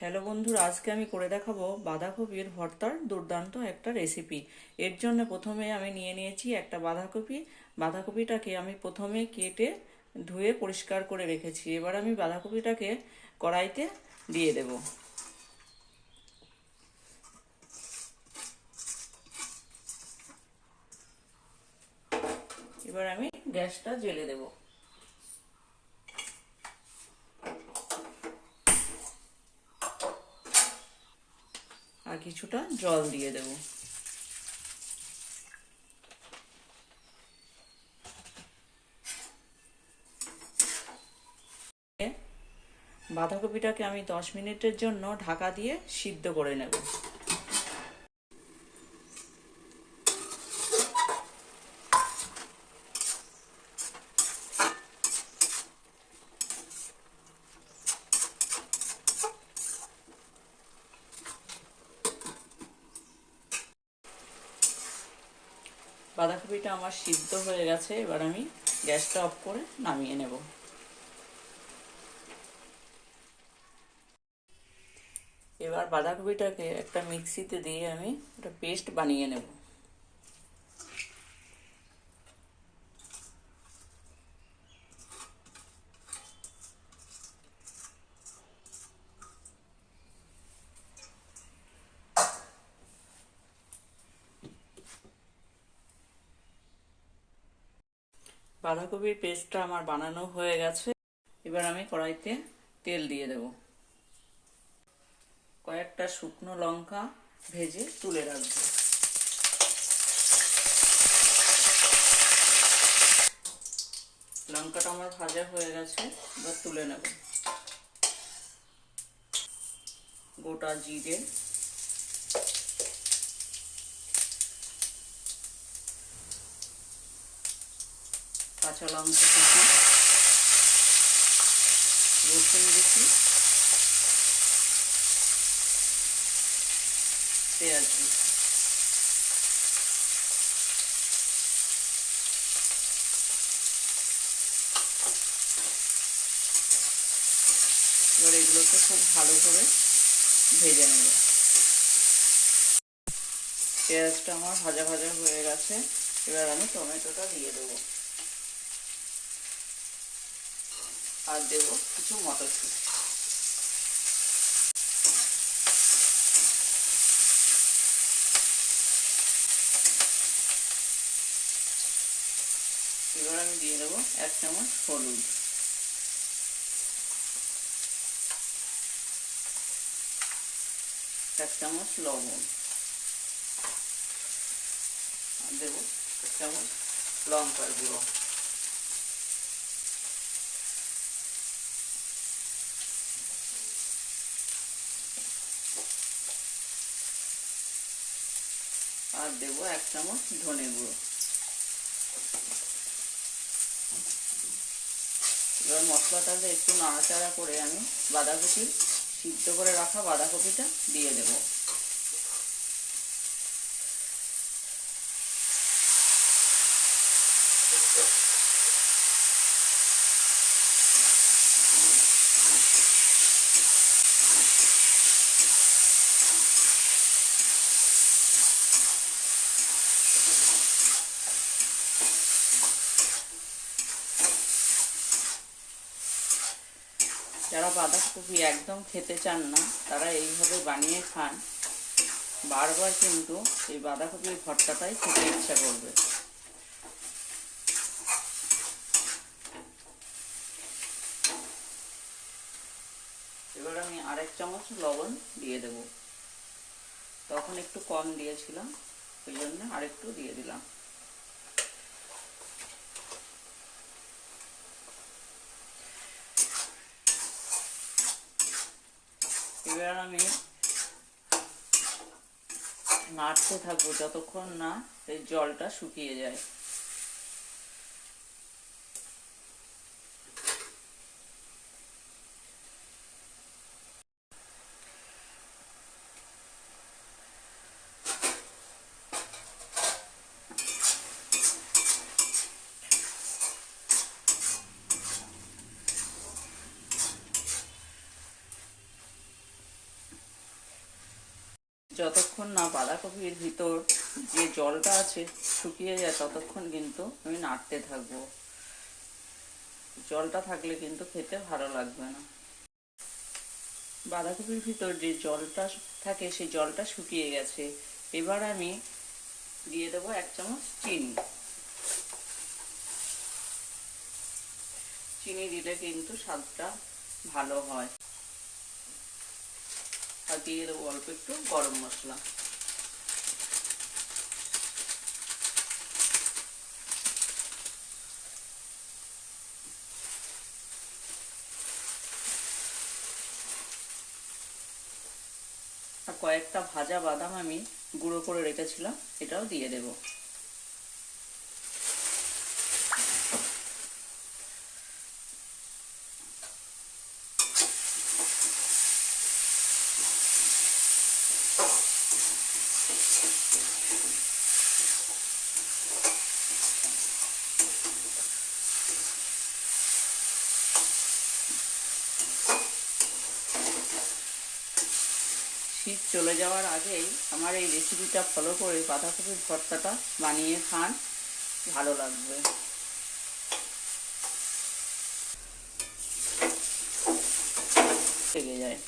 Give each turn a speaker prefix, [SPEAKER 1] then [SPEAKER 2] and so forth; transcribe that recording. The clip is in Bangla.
[SPEAKER 1] হ্যালো বন্ধুরা, আজকে আমি করে দেখাবো বাঁধাকপির ভর্তার দুর্দান্ত একটা রেসিপি। এর জন্য প্রথমে আমি নিয়ে নিয়েছি একটা বাঁধাকপি। বাঁধাকপিটাকে আমি প্রথমে কেটে ধুয়ে পরিষ্কার করে রেখেছি। এবার আমি বাঁধাকপিটাকে কড়াইতে দিয়ে দেব। এবার আমি গ্যাসটা জ্বেলে দেব। আর কিছুটা জল দিয়ে দেব। বাঁধাকপিটাকে আমি 10 মিনিটের জন্য ঢাকা দিয়ে সিদ্ধ করে নেব। বাঁধাকপিটা আমার সিদ্ধ হয়ে গেছে। এবার আমি গ্যাসটা অফ করে নামিয়ে নেব। এবার বাঁধাকপিটাকে একটা মিক্সিতে দিয়ে আমি একটা পেস্ট বানিয়ে নেব। বাঁধাকপির পেস্টটা আমার বানানো হয়ে গেছে। এবার আমি কড়াইতে তেল দিয়ে দেব। কয়েকটা শুকনো লঙ্কা ভেজে তুলে রাখবো। লঙ্কাটা আমার ভাজা হয়ে গেছে, এবার তুলে নেব। গোটা জিরে, কাঁচা লঙ্কা কুচি, রসুন কুচি, পেঁয়াজ কুচি। এবার এগুলোকে খুব ভালো করে ভেজে নেব। পেঁয়াজটা আমার ভাজা ভাজা হয়ে গেছে। এবার আমি টমেটোটা দিয়ে দেবো। আর দেব কিছু মটরশুঁটি। এবার আমি দিয়ে দেবো 1 চামচ হলুদ, 1 চামচ লবণ, আর দেবো 1 চামচ লঙ্কার গুঁড়ো। আর দেবো 1 চামচ ধনে গুঁড়ো। এবার মশলাটাকে একটু নাড়াচাড়া করে আমি বাঁধাকপি সিদ্ধ করে রাখা বাঁধাকপিটা দিয়ে দেব। যারা বাঁধাকপি একদম খেতে চান না, তারা এইভাবে বানিয়ে খান। বারবার কিন্তু এই বাঁধাকপির ভর্তাটাই খেতে ইচ্ছা করবে। এবার আমি 1 চামচ লবণ দিয়ে দেব। তখন একটু কম দিয়েছিলাম, ওই জন্য আরেকটু দিয়ে দিলাম। এবার আমি নাড়তে থাকবো যতক্ষণ না এই জলটা শুকিয়ে যায়। যতক্ষণ না বাঁধাকপির ভিতর যে জলটা আছে শুকিয়ে যায় ততক্ষণ কিন্তু আমি নাড়তে থাকবো। জলটা থাকলে কিন্তু খেতে ভালো লাগবে না। বাঁধাকপির ভিতর যে জলটা থাকে সেই জলটা শুকিয়ে গেছে। এবার আমি দিয়ে দেবো 1 চামচ চিনি। চিনি দিলে কিন্তু স্বাদটা ভালো হয়। আর দিয়ে দেবো অল্প একটু গরম মশলা। আর কয়েকটা ভাজা বাদাম আমি গুঁড়ো করে রেখেছিলাম, এটাও দিয়ে দেব। শীত চলে যাওয়ার আগেই আমার এই রেসিপিটা ফলো করে বাঁধাকপির ভর্তাটা বানিয়ে খান, ভালো লাগবে। লেগে যায়।